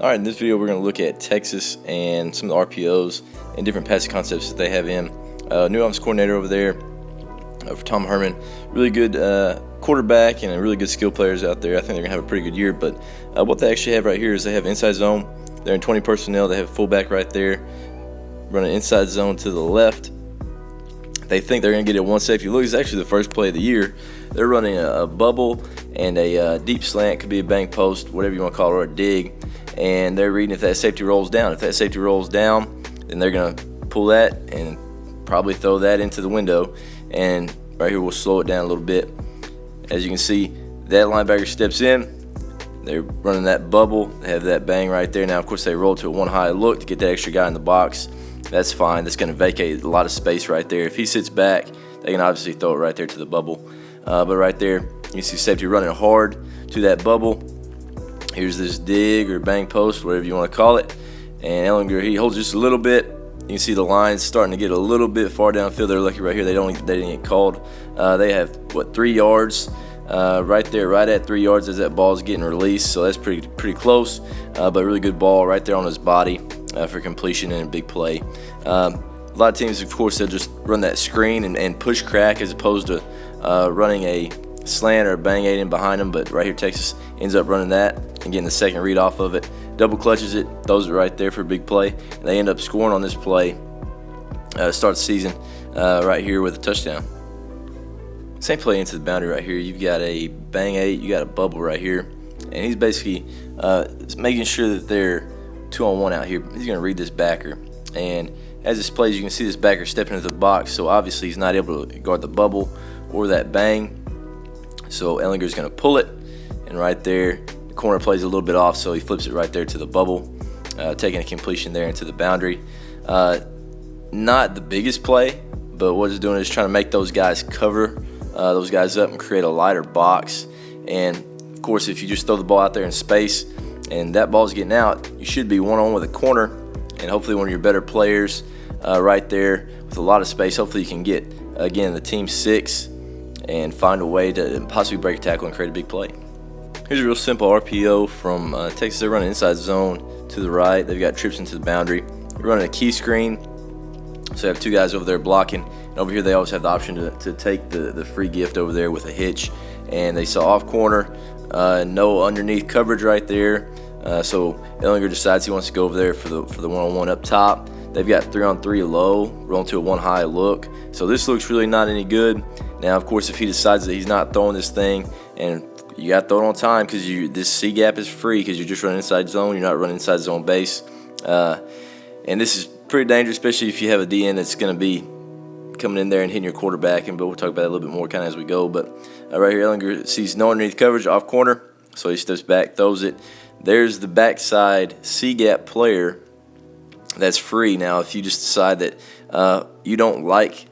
Alright, in this video we're going to look at Texas and some of the RPOs and different passing concepts that they have in. New offense coordinator over there for Tom Herman. Really good quarterback and really good skill players out there. I think they're going to have a pretty good year. But what they actually have right here is they have inside zone. They're in 20 personnel. They have fullback right there, running inside zone to the left. They think they're going to get it one safety look. It's actually the first play of the year. They're running a bubble and a deep slant. Could be a bank post, whatever you want to call it, or a dig. And they're reading if that safety rolls down. If that safety rolls down, then they're going to pull that and probably throw that into the window. And right here we'll slow it down a little bit. As you can see, that linebacker steps in. They're running that bubble. They have that bang right there. Now, of course, they roll to a one high look to get that extra guy in the box. That's fine. That's going to vacate a lot of space right there. If he sits back, they can obviously throw it right there to the bubble. But right there, you see safety running hard to that bubble. Here's this dig or bang post, whatever you want to call it. And Ellinger, he holds just a little bit. You can see the lines starting to get a little bit far downfield. They're lucky right here. They didn't get called. They have, 3 yards right there, right at 3 yards as that ball is getting released. So that's pretty close, but really good ball right there on his body for completion and a big play. A lot of teams, of course, they'll just run that screen and push crack as opposed to running a slant or bang aid in behind them. But right here, Texas ends up running that and getting the second read off of it. Double clutches it, throws it right there for a big play. And they end up scoring on this play to start the season right here with a touchdown. Same play into the boundary right here. You've got a bang eight, you got a bubble right here. And he's basically making sure that they're 2-on-1 out here. He's going to read this backer. And as this plays, you can see this backer stepping into the box. So obviously he's not able to guard the bubble or that bang. So Ellinger's going to pull it. And right there, the corner plays a little bit off, so he flips it right there to the bubble, taking a completion there into the boundary. Not the biggest play, but what it's doing is trying to make those guys cover those guys up and create a lighter box. And of course, if you just throw the ball out there in space and that ball's getting out, you should be one-on-one with a corner and hopefully one of your better players right there with a lot of space. Hopefully you can get, again, the team 6 and find a way to possibly break a tackle and create a big play. Here's a real simple RPO from Texas. They're running inside zone to the right. They've got trips into the boundary. They're running a key screen. So they have 2 guys over there blocking. And over here they always have the option to take the free gift over there with a hitch. And they saw off corner, no underneath coverage right there. So Ellinger decides he wants to go over there for the one-on-one up top. They've got 3-on-3 low, rolling to a one high look. So this looks really not any good. Now, of course, if he decides that he's not throwing this thing, and you got to throw it on time because this C gap is free because you're just running inside zone. You're not running inside zone base. And this is pretty dangerous, especially if you have a DN that's going to be coming in there and hitting your quarterback. But we'll talk about it a little bit more kind of as we go. But right here, Ellinger sees no underneath coverage off corner. So he steps back, throws it. There's the backside C gap player that's free. Now, if you just decide that you don't like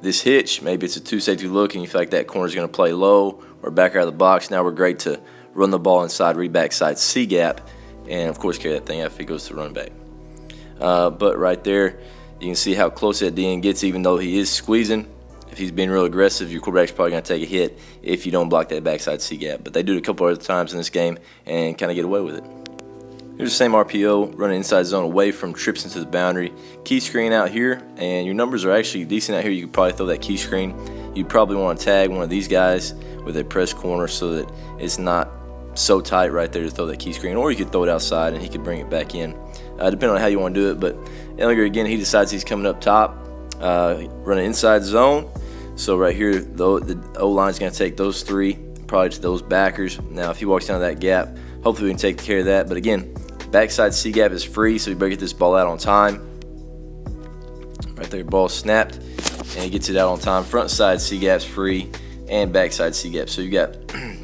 this hitch, maybe it's a 2 safety look and you feel like that corner is going to play low or back out of the box, now we're great to run the ball inside, read backside C gap, and of course carry that thing out if it goes to run back. But right there, you can see how close that DN gets, even though he is squeezing. If he's being real aggressive, your quarterback's probably going to take a hit if you don't block that backside C gap. But they do it a couple other times in this game and kind of get away with it. Here's the same RPO, running inside zone away from trips into the boundary. Key screen out here, and your numbers are actually decent out here. You could probably throw that key screen. You probably want to tag one of these guys with a press corner so that it's not so tight right there to throw that key screen. Or you could throw it outside and he could bring it back in, depending on how you want to do it. But Ellinger, again, he decides he's coming up top, running inside zone. So right here, the O-line is going to take those 3, probably to those backers. Now, if he walks down that gap, hopefully we can take care of that. But again, backside C gap is free, so you better get this ball out on time. Right there, ball snapped, and he gets it out on time. Front side C gap's free, and backside C gap. So you got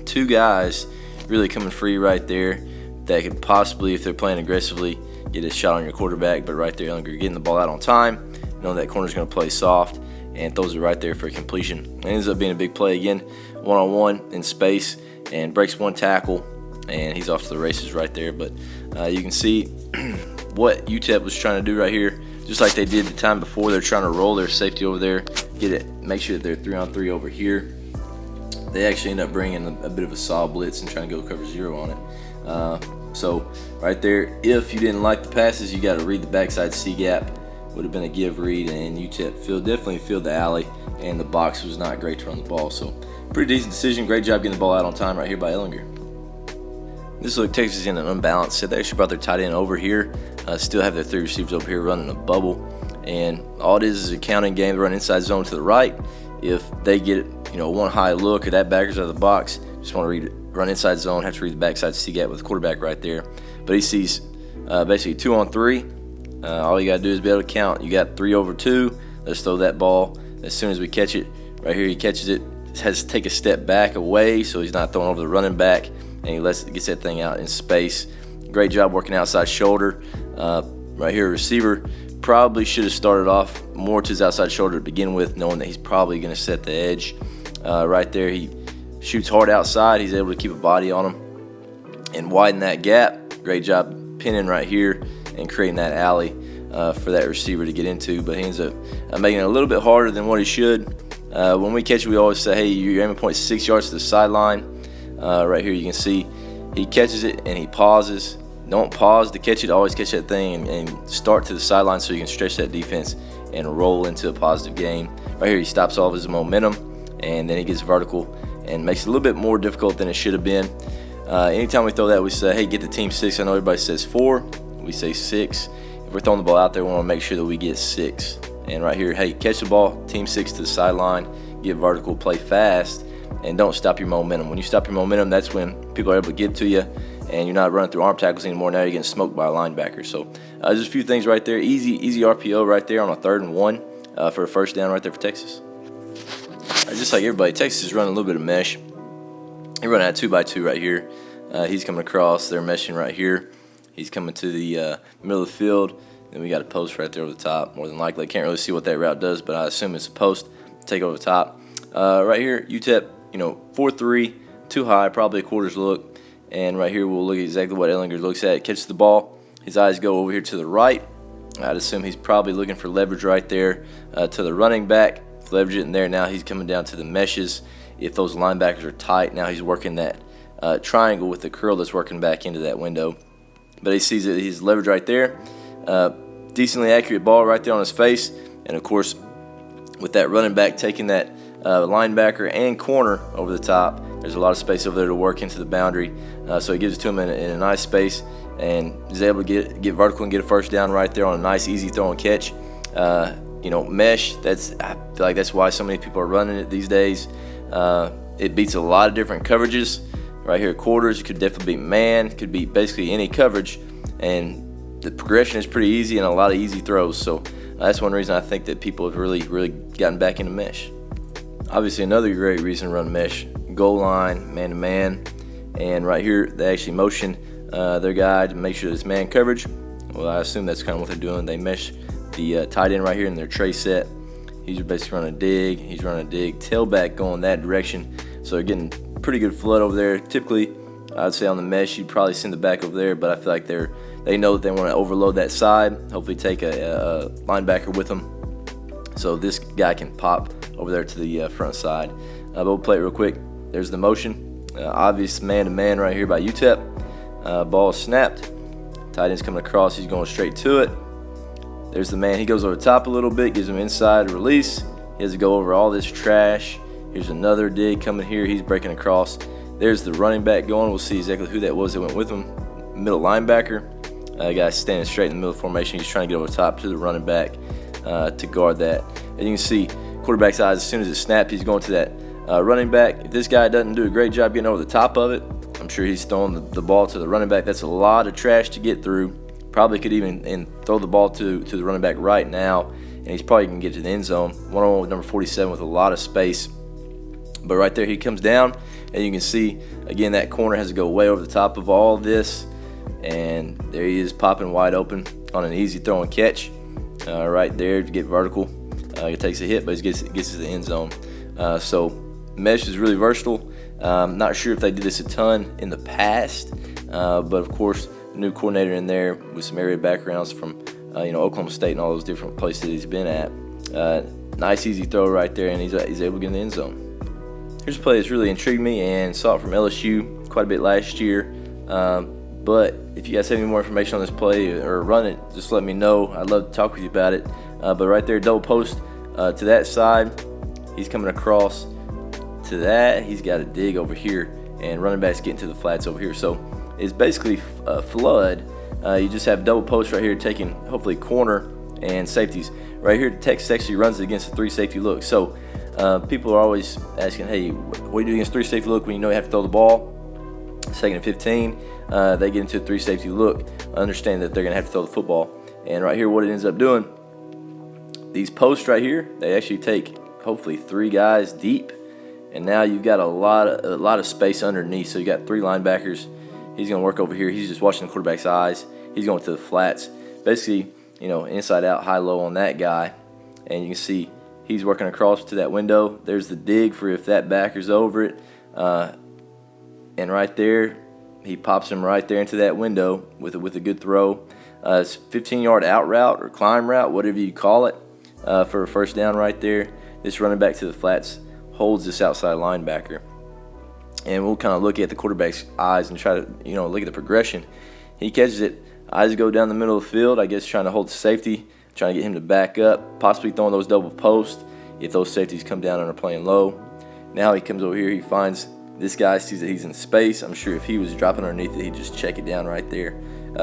2 guys really coming free right there that could possibly, if they're playing aggressively, get a shot on your quarterback. But right there, Ellinger getting the ball out on time, knowing that corner's going to play soft, and throws it right there for a completion. And ends up being a big play again, one-on-one in space, and breaks 1 tackle, and he's off to the races right there. But you can see what UTEP was trying to do right here, just like they did the time before. They're trying to roll their safety over there, make sure that they're 3-on-3 over here. they actually end up bringing a bit of a saw blitz and trying to go cover 0 on it. So right there, if you didn't like the passes, you got to read the backside C gap. Would have been a give read, and UTEP definitely filled the alley, and the box was not great to run the ball. So pretty decent decision. Great job getting the ball out on time right here by Ellinger. This look, Texas in an unbalanced set. They actually brought their tight end over here. Still have their 3 receivers over here running a bubble, and all it is a counting game. They run inside zone to the right. If they get one high look or that backer's out of the box, just want to run inside zone, have to read the backside C gap with the quarterback right there. But he sees basically 2 on 3. All you got to do is be able to count. You got 3 over 2. Let's throw that ball. As soon as we catch it, right here he catches it, has to take a step back away so he's not throwing over the running back, and he gets that thing out in space. Great job working outside shoulder. Right here, receiver probably should have started off more to his outside shoulder to begin with, knowing that he's probably going to set the edge. Right there, he shoots hard outside. He's able to keep a body on him and widen that gap. Great job pinning right here and creating that alley for that receiver to get into. But he ends up making it a little bit harder than what he should. When we catch it, we always say, hey, you're aiming point 6 yards to the sideline. Right here you can see he catches it and he pauses. Don't pause to catch it. Always catch that thing and start to the sideline so you can stretch that defense and roll into a positive gain. Right here he stops all of his momentum, and then he gets vertical and makes it a little bit more difficult than it should have been. Anytime we throw that, we say, hey, get the team 6. I know everybody says 4. We say 6. If we're throwing the ball out there, we want to make sure that we get 6. And right here, hey, catch the ball, team 6 to the sideline, get vertical, play fast, and don't stop your momentum. When you stop your momentum, that's when people are able to get to you, and you're not running through arm tackles anymore. Now you're getting smoked by a linebacker. So just a few things right there. Easy RPO right there on a 3rd and 1 for a first down right there for Texas. Just like everybody, Texas is running a little bit of mesh. They're running a 2x2 right here. He's coming across. They're meshing right here. He's coming to the middle of the field. Then we got a post right there over the top. More than likely, I can't really see what that route does, but I assume it's a post. Take over the top. Right here, UTEP, 4-3, too high, probably a quarter's look. And right here, we'll look at exactly what Ellinger looks at. Catches the ball. His eyes go over here to the right. I'd assume he's probably looking for leverage right there to the running back. Leverage it in there. Now he's coming down to the meshes. If those linebackers are tight, now he's working that triangle with the curl that's working back into that window. But he sees that he's leverage right there. Decently accurate ball right there on his face. And of course, with that running back taking that linebacker and corner over the top, there's a lot of space over there to work into the boundary. So he gives it to him in a nice space, and he's able to get vertical and get a first down right there on a nice, easy throw and catch. Mesh, I feel like that's why so many people are running it these days. It beats a lot of different coverages. Right here, quarters, it could definitely beat man, it could beat basically any coverage, and the progression is pretty easy and a lot of easy throws. So that's one reason I think that people have really gotten back into mesh. Obviously, another great reason to run mesh, goal line, man-to-man, and right here they actually motion their guy to make sure it's man coverage. Well, I assume that's kind of what they're doing. They mesh the tight end right here in their tray set. He's basically running a dig. He's running a dig. Tailback going that direction. So they're getting pretty good flood over there. Typically, I'd say on the mesh, you'd probably send the back over there, but I feel like they know that they want to overload that side, hopefully take a linebacker with them. So this guy can pop over there to the front side. But we'll play it real quick. There's the motion. Obvious man-to-man right here by UTEP. Ball snapped. Tight end's coming across. He's going straight to it. There's the man. He goes over the top a little bit, gives him inside release. He has to go over all this trash. Here's another dig coming here. He's breaking across. There's the running back going. We'll see exactly who that was that went with him. Middle linebacker. Guy's standing straight in the middle of the formation. He's trying to get over the top to the running back to guard that. And you can see quarterback's eyes, as soon as it snapped, he's going to that running back. If this guy doesn't do a great job getting over the top of it, I'm sure he's throwing the ball to the running back. That's a lot of trash to get through. Probably could even throw the ball to the running back right now, and he's probably going to get to the end zone. One-on-one with number 47 with a lot of space. But right there, he comes down, and you can see, again, that corner has to go way over the top of all this. And there he is popping wide open on an easy throw and catch. Right there to get vertical. He takes a hit, but he gets to the end zone. So mesh is really versatile. Not sure if they did this a ton in the past, but of course, new coordinator in there with some area backgrounds from Oklahoma State and all those different places he's been at. Nice easy throw right there, and he's able to get in the end zone. Here's a play that's really intrigued me, and saw it from LSU quite a bit last year. But if you guys have any more information on this play or run it, just let me know. I'd love to talk with you about it. But right there, double post to that side. He's coming across to that. He's got a dig over here, and running back's getting to the flats over here. So it's basically a flood. You just have double post right here taking hopefully corner and safeties. Right here, Texas actually runs it against a 3 safety look. So people are always asking, hey, what do you do against 3 safety look when you know you have to throw the ball? 2nd and 15, they get into a 3 safety look. Understand that they're going to have to throw the football. And right here, what it ends up doing, these posts right here, they actually take hopefully 3 guys deep. And now you've got a lot of space underneath. So you got 3 linebackers. He's going to work over here. He's just watching the quarterback's eyes. He's going to the flats. Basically, inside out, high low on that guy. And you can see he's working across to that window. There's the dig for if that backer's over it. And right there, he pops him right there into that window with a good throw. It's 15-yard out route or climb route, whatever you call it, for a first down right there. This running back to the flats holds this outside linebacker. And we'll kind of look at the quarterback's eyes and try to, look at the progression. He catches it. Eyes go down the middle of the field, I guess trying to hold the safety, trying to get him to back up, possibly throwing those double posts if those safeties come down and are playing low. Now he comes over here, he finds this guy, sees that he's in space. I'm sure if he was dropping underneath it, he'd just check it down right there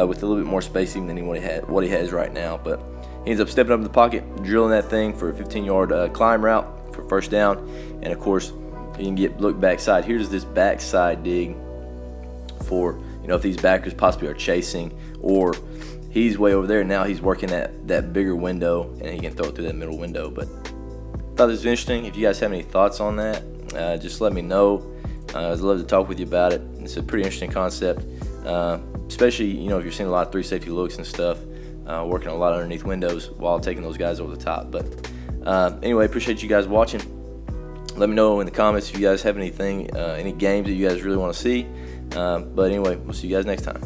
with a little bit more space even than what he has right now. But he ends up stepping up in the pocket, drilling that thing for a 15-yard climb route for first down. And, of course, you can look backside. Here's this backside dig for, if these backers possibly are chasing, or he's way over there. Now he's working that bigger window, and he can throw it through that middle window. But I thought this was interesting. If you guys have any thoughts on that, just let me know. I'd love to talk with you about it. It's a pretty interesting concept, especially if you're seeing a lot of 3 safety looks and stuff, working a lot underneath windows while taking those guys over the top. But anyway, appreciate you guys watching. Let me know in the comments if you guys have anything, any games that you guys really want to see. But anyway, we'll see you guys next time.